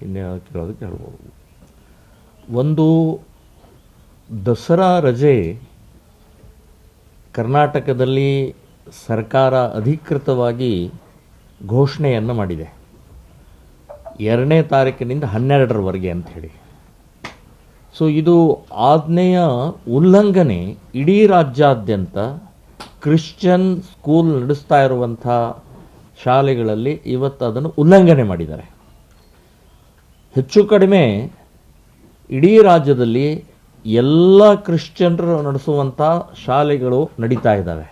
ಇನ್ನೇ ಕೇಳೋದಕ್ಕೆ ಹೇಳ್ಬೋದು. ಒಂದು ದಸರಾ ರಜೆ ಕರ್ನಾಟಕದಲ್ಲಿ ಸರ್ಕಾರ ಅಧಿಕೃತವಾಗಿ ಘೋಷಣೆಯನ್ನು ಮಾಡಿದೆ. 2ನೇ ತಾರೀಕಿನಿಂದ 12ರವರೆಗೆ ಅಂಥೇಳಿ. ಸೊ ಇದು ಆಜ್ಞೆಯ ಉಲ್ಲಂಘನೆ ಇಡೀ ರಾಜ್ಯಾದ್ಯಂತ ಕ್ರಿಶ್ಚಿಯನ್ ಸ್ಕೂಲ್ ನಡೆಸ್ತಾ ಇರುವಂಥ ಶಾಲೆಗಳಲ್ಲಿ ಇವತ್ತು ಅದನ್ನು ಉಲ್ಲಂಘನೆ ಮಾಡಿದ್ದಾರೆ. ಹೆಚ್ಚು ಕಡಿಮೆ ಇಡೀ ರಾಜ್ಯದಲ್ಲಿ ಎಲ್ಲ ಕ್ರಿಶ್ಚಿಯನ್ರು ನಡೆಸುವಂಥ ಶಾಲೆಗಳು ನಡೀತಾ ಇದ್ದಾವೆ.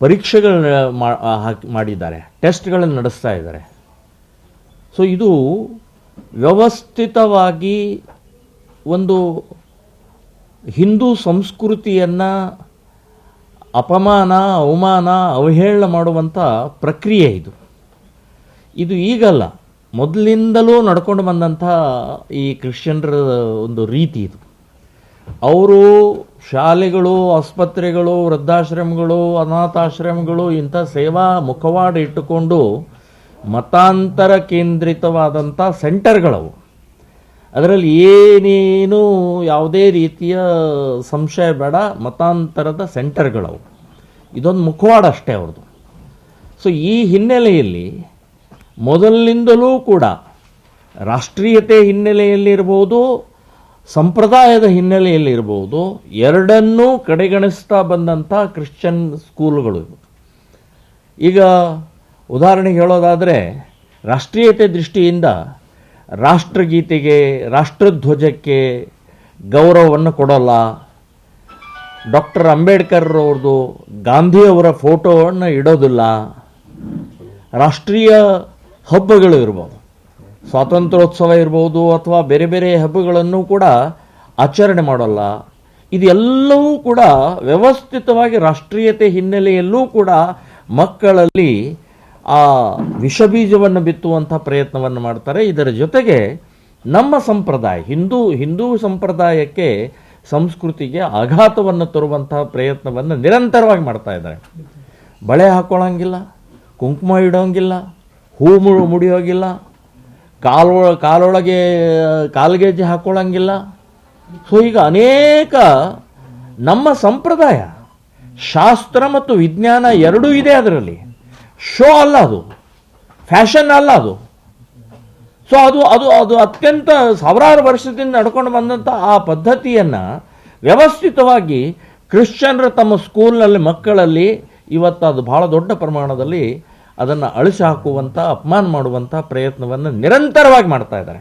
ಪರೀಕ್ಷೆಗಳು ಮಾಡಿದ್ದಾರೆ, ಟೆಸ್ಟ್ಗಳನ್ನು ನಡೆಸ್ತಾ ಇದ್ದಾರೆ. ಸೊ ಇದು ವ್ಯವಸ್ಥಿತವಾಗಿ ಒಂದು ಹಿಂದೂ ಸಂಸ್ಕೃತಿಯನ್ನು ಅಪಮಾನ, ಅವಮಾನ, ಅವಹೇಳನ ಮಾಡುವಂಥ ಪ್ರಕ್ರಿಯೆ ಇದು ಈಗಲ್ಲ, ಮೊದಲಿಂದಲೂ ನಡ್ಕೊಂಡು ಬಂದಂಥ ಈ ಕ್ರಿಶ್ಚಿಯನ್ರ ಒಂದು ರೀತಿ ಇದು. ಅವರು ಶಾಲೆಗಳು, ಆಸ್ಪತ್ರೆಗಳು, ವೃದ್ಧಾಶ್ರಮಗಳು, ಅನಾಥಾಶ್ರಮಗಳು ಇಂಥ ಸೇವಾ ಮುಖವಾಡ ಇಟ್ಟುಕೊಂಡು ಮತಾಂತರ ಕೇಂದ್ರಿತವಾದಂಥ ಸೆಂಟರ್ಗಳವು. ಅದರಲ್ಲಿ ಏನೇನು ಯಾವುದೇ ರೀತಿಯ ಸಂಶಯ ಬೇಡ, ಮತಾಂತರದ ಸೆಂಟರ್ಗಳವು. ಇದೊಂದು ಮುಖವಾಡ ಅಷ್ಟೇ ಅವ್ರದ್ದು. ಸೊ ಈ ಹಿನ್ನೆಲೆಯಲ್ಲಿ ಮೊದಲಿನಿಂದಲೂ ಕೂಡ ರಾಷ್ಟ್ರೀಯತೆ ಹಿನ್ನೆಲೆಯಲ್ಲಿರ್ಬೋದು, ಸಂಪ್ರದಾಯದ ಹಿನ್ನೆಲೆಯಲ್ಲಿರ್ಬೋದು, ಎರಡನ್ನೂ ಕಡೆಗಣಿಸ್ತಾ ಬಂದಂಥ ಕ್ರಿಶ್ಚಿಯನ್ ಸ್ಕೂಲ್ಗಳು. ಈಗ ಉದಾಹರಣೆಗೆ ಹೇಳೋದಾದರೆ, ರಾಷ್ಟ್ರೀಯತೆ ದೃಷ್ಟಿಯಿಂದ ರಾಷ್ಟ್ರಗೀತೆಗೆ, ರಾಷ್ಟ್ರಧ್ವಜಕ್ಕೆ ಗೌರವವನ್ನು ಕೊಡೋಲ್ಲ. ಡಾಕ್ಟರ್ ಅಂಬೇಡ್ಕರ್ ಅವ್ರದ್ದು, ಗಾಂಧಿಯವರ ಫೋಟೋವನ್ನು ಇಡೋದಿಲ್ಲ. ರಾಷ್ಟ್ರೀಯ ಹಬ್ಬಗಳು ಇರ್ಬೋದು, ಸ್ವಾತಂತ್ರ್ಯೋತ್ಸವ ಇರ್ಬೋದು, ಅಥವಾ ಬೇರೆ ಬೇರೆ ಹಬ್ಬಗಳನ್ನು ಕೂಡ ಆಚರಣೆ ಮಾಡೋಲ್ಲ. ಇದೆಲ್ಲವೂ ಕೂಡ ವ್ಯವಸ್ಥಿತವಾಗಿ ರಾಷ್ಟ್ರೀಯತೆ ಹಿನ್ನೆಲೆಯಲ್ಲೂ ಕೂಡ ಮಕ್ಕಳಲ್ಲಿ ಆ ವಿಷಬೀಜವನ್ನು ಬಿತ್ತುವಂಥ ಪ್ರಯತ್ನವನ್ನು ಮಾಡ್ತಾರೆ. ಇದರ ಜೊತೆಗೆ ನಮ್ಮ ಸಂಪ್ರದಾಯ, ಹಿಂದೂ ಸಂಪ್ರದಾಯಕ್ಕೆ, ಸಂಸ್ಕೃತಿಗೆ ಆಘಾತವನ್ನು ತರುವಂತಹ ಪ್ರಯತ್ನವನ್ನು ನಿರಂತರವಾಗಿ ಮಾಡ್ತಾ ಇದ್ದಾರೆ. ಬಳೆ ಹಾಕೊಳ್ಳೋಂಗಿಲ್ಲ, ಕುಂಕುಮ ಇಡೋಂಗಿಲ್ಲ, ಹೂ ಮುಡಿಯೋಂಗಿಲ್ಲ, ಕಾಲೊಳಗೆ ಕಾಲ್ಗೆಜ್ಜೆ ಹಾಕೊಳ್ಳೋಂಗಿಲ್ಲ. ಸೊ ಈಗ ಅನೇಕ ನಮ್ಮ ಸಂಪ್ರದಾಯ, ಶಾಸ್ತ್ರ ಮತ್ತು ವಿಜ್ಞಾನ ಎರಡೂ ಇದೆ ಅದರಲ್ಲಿ. ಶೋ ಅಲ್ಲ ಅದು, ಫ್ಯಾಷನ್ ಅಲ್ಲ ಅದು. ಸೊ ಅದು ಅತ್ಯಂತ ಸಾವಿರಾರು ವರ್ಷದಿಂದ ನಡ್ಕೊಂಡು ಬಂದಂಥ ಆ ಪದ್ಧತಿಯನ್ನು ವ್ಯವಸ್ಥಿತವಾಗಿ ಕ್ರಿಶ್ಚಿಯನ್ರು ತಮ್ಮ ಸ್ಕೂಲ್ನಲ್ಲಿ ಮಕ್ಕಳಲ್ಲಿ ಇವತ್ತು ಅದು ಬಹಳ ದೊಡ್ಡ ಪ್ರಮಾಣದಲ್ಲಿ ಅದನ್ನು ಅಳಿಸಿ ಹಾಕುವಂಥ, ಅಪಮಾನ ಮಾಡುವಂಥ ಪ್ರಯತ್ನವನ್ನು ನಿರಂತರವಾಗಿ ಮಾಡ್ತಾ ಇದ್ದಾರೆ.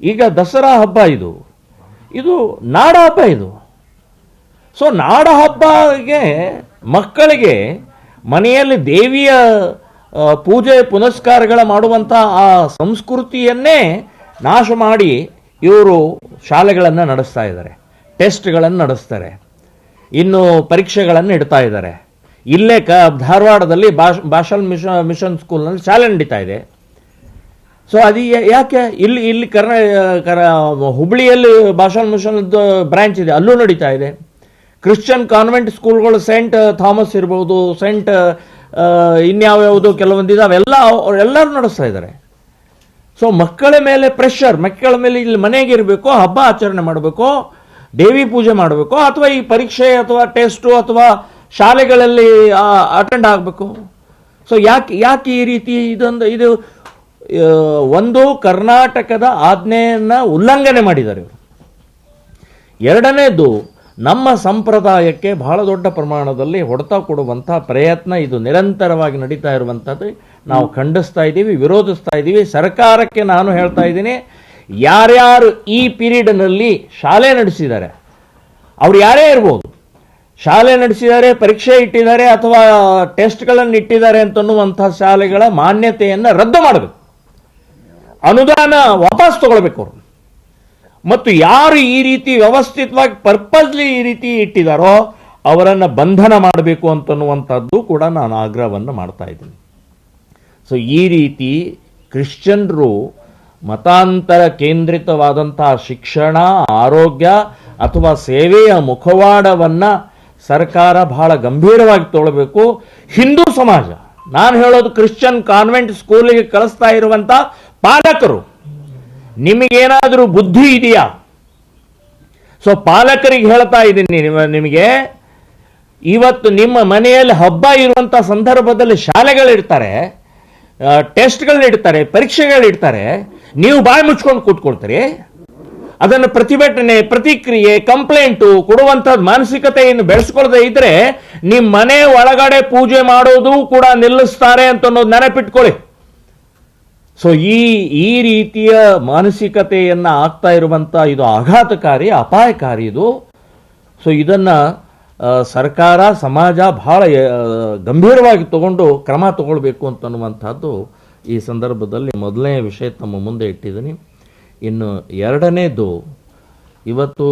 ಈಗ ದಸರಾ ಹಬ್ಬ ಇದು ನಾಡ ಹಬ್ಬ ಇದು. ಸೊ ನಾಡ ಹಬ್ಬಗೆ ಮಕ್ಕಳಿಗೆ ಮನೆಯಲ್ಲಿ ದೇವಿಯ ಪೂಜೆ ಪುನಸ್ಕಾರಗಳ ಮಾಡುವಂಥ ಆ ಸಂಸ್ಕೃತಿಯನ್ನೇ ನಾಶ ಮಾಡಿ ಇವರು ಶಾಲೆಗಳನ್ನು ನಡೆಸ್ತಾ ಇದ್ದಾರೆ, ಟೆಸ್ಟ್ಗಳನ್ನು ನಡೆಸ್ತಾರೆ, ಇನ್ನು ಪರೀಕ್ಷೆಗಳನ್ನು ಇಡ್ತಾ ಇದ್ದಾರೆ. ಇಲ್ಲೇ ಧಾರವಾಡದಲ್ಲಿ ಭಾಷಲ್ ಮಿಷನ್ ಸ್ಕೂಲ್ನಲ್ಲಿ ಶಾಲೆ ನಡೀತಾ ಇದೆ. ಸೊ ಅದು ಯಾಕೆ ಇಲ್ಲಿ ಹುಬ್ಳಿಯಲ್ಲಿ ಭಾಷಲ್ ಮಿಷನ್ ಬ್ರಾಂಚ್ ಇದೆ, ಅಲ್ಲೂ ನಡೀತಾ ಇದೆ. ಕ್ರಿಶ್ಚಿಯನ್ ಕಾನ್ವೆಂಟ್ ಸ್ಕೂಲ್ಗಳು, ಸೆಂಟ್ ಥಾಮಸ್ ಇರ್ಬೋದು, ಸೆಂಟ್ ಇನ್ಯಾವ್ಯಾವುದು ಕೆಲವೊಂದಿದೆ, ಎಲ್ಲರೂ ನಡೆಸ್ತಾ ಇದ್ದಾರೆ. ಸೊ ಮಕ್ಕಳ ಮೇಲೆ ಪ್ರೆಷರ್, ಮಕ್ಕಳ ಮೇಲೆ ಇಲ್ಲಿ ಮನೆಗೆ ಇರಬೇಕು, ಹಬ್ಬ ಆಚರಣೆ ಮಾಡಬೇಕು, ದೇವಿ ಪೂಜೆ ಮಾಡಬೇಕು, ಅಥವಾ ಈ ಪರೀಕ್ಷೆ ಅಥವಾ ಟೆಸ್ಟು ಅಥವಾ ಶಾಲೆಗಳಲ್ಲಿ ಅಟೆಂಡ್ ಆಗಬೇಕು. ಸೊ ಯಾಕೆ ಈ ರೀತಿ ಇದು ಒಂದು ಕರ್ನಾಟಕದ ಆಜ್ಞೆಯನ್ನು ಉಲ್ಲಂಘನೆ ಮಾಡಿದ್ದಾರೆ ಇವರು. ಎರಡನೇದು, ನಮ್ಮ ಸಂಪ್ರದಾಯಕ್ಕೆ ಬಹಳ ದೊಡ್ಡ ಪ್ರಮಾಣದಲ್ಲಿ ಹೊಡೆತ ಕೊಡುವಂಥ ಪ್ರಯತ್ನ ಇದು ನಿರಂತರವಾಗಿ ನಡೀತಾ ಇರುವಂಥದ್ದು ನಾವು ಖಂಡಿಸ್ತಾ ಇದ್ದೀವಿ, ವಿರೋಧಿಸ್ತಾ ಇದ್ದೀವಿ. ಸರ್ಕಾರಕ್ಕೆ ನಾನು ಹೇಳ್ತಾ ಇದ್ದೀನಿ, ಯಾರ್ಯಾರು ಈ ಪೀರಿಯಡ್ನಲ್ಲಿ ಶಾಲೆ ನಡೆಸಿದ್ದಾರೆ, ಅವ್ರು ಯಾರೇ ಇರ್ಬೋದು, ಶಾಲೆ ನಡೆಸಿದ್ದಾರೆ, ಪರೀಕ್ಷೆ ಇಟ್ಟಿದ್ದಾರೆ ಅಥವಾ ಟೆಸ್ಟ್ಗಳನ್ನು ಇಟ್ಟಿದ್ದಾರೆ ಅಂತನ್ನುವಂಥ ಶಾಲೆಗಳ ಮಾನ್ಯತೆಯನ್ನು ರದ್ದು ಮಾಡಬೇಕು, ಅನುದಾನ ವಾಪಸ್ ತಗೊಳ್ಬೇಕು ಅವರು. ಮತ್ತು ಯಾರು ಈ ರೀತಿ ವ್ಯವಸ್ಥಿತವಾಗಿ ಪರ್ಪಸ್ಲಿ ಈ ರೀತಿ ಇಟ್ಟಿದ್ದಾರೋ ಅವರನ್ನು ಬಂಧನ ಮಾಡಬೇಕು ಅಂತನ್ನುವಂಥದ್ದು ಕೂಡ ನಾನು ಆಗ್ರಹವನ್ನು ಮಾಡ್ತಾ ಇದ್ದೀನಿ. ಸೊ ಈ ರೀತಿ ಕ್ರಿಶ್ಚಿಯನ್ರು ಮತಾಂತರ ಕೇಂದ್ರಿತವಾದಂಥ ಶಿಕ್ಷಣ, ಆರೋಗ್ಯ ಅಥವಾ ಸೇವೆಯ ಮುಖವಾಡವನ್ನು ಸರ್ಕಾರ ಬಹಳ ಗಂಭೀರವಾಗಿ ತಗೊಳ್ಬೇಕು. ಹಿಂದೂ ಸಮಾಜ, ನಾನು ಹೇಳೋದು ಕ್ರಿಶ್ಚಿಯನ್ ಕಾನ್ವೆಂಟ್ ಸ್ಕೂಲಿಗೆ ಕಳಿಸ್ತಾ ಇರುವಂಥ ಪಾಲಕರು ನಿಮಗೇನಾದರೂ ಬುದ್ಧಿ ಇದೆಯಾ? ಸೊ ಪಾಲಕರಿಗೆ ಹೇಳ್ತಾ ಇದ್ದೀನಿ ನಿಮಗೆ, ಇವತ್ತು ನಿಮ್ಮ ಮನೆಯಲ್ಲಿ ಹಬ್ಬ ಇರುವಂತ ಸಂದರ್ಭದಲ್ಲಿ ಶಾಲೆಗಳಿಡ್ತಾರೆ, ಟೆಸ್ಟ್ಗಳಿಡ್ತಾರೆ, ಪರೀಕ್ಷೆಗಳಿಡ್ತಾರೆ, ನೀವು ಬಾಯಿ ಮುಚ್ಕೊಂಡು ಕೂತ್ಕೊಳ್ತೀರಿ. ಅದನ್ನು ಪ್ರತಿಭಟನೆ, ಪ್ರತಿಕ್ರಿಯೆ, ಕಂಪ್ಲೇಂಟು ಕೊಡುವಂಥದ್ದು ಮಾನಸಿಕತೆಯನ್ನು ಬೆಳೆಸ್ಕೊಳ್ಳದೆ ಇದ್ರೆ ನಿಮ್ಮ ಮನೆ ಒಳಗಡೆ ಪೂಜೆ ಮಾಡೋದು ಕೂಡ ನಿಲ್ಲಿಸ್ತಾರೆ ಅಂತ ಅನ್ನೋದು ನೆನಪಿಟ್ಕೊಳ್ಳಿ. ಸೊ ಈ ರೀತಿಯ ಮಾನಸಿಕತೆಯನ್ನ ಆಗ್ತಾ ಇರುವಂತ ಇದು ಆಘಾತಕಾರಿ, ಅಪಾಯಕಾರಿ ಇದು. ಸೊ ಇದನ್ನ ಸರ್ಕಾರ, ಸಮಾಜ ಬಹಳ ಗಂಭೀರವಾಗಿ ತಗೊಂಡು ಕ್ರಮ ತಗೊಳ್ಬೇಕು ಅಂತನ್ನುವಂಥದ್ದು ಈ ಸಂದರ್ಭದಲ್ಲಿ ಮೊದಲನೇ ವಿಷಯ ತಮ್ಮ ಮುಂದೆ ಇಟ್ಟಿದ್ದೀನಿ. ಇನ್ನು ಎರಡನೇದು, ಇವತ್ತು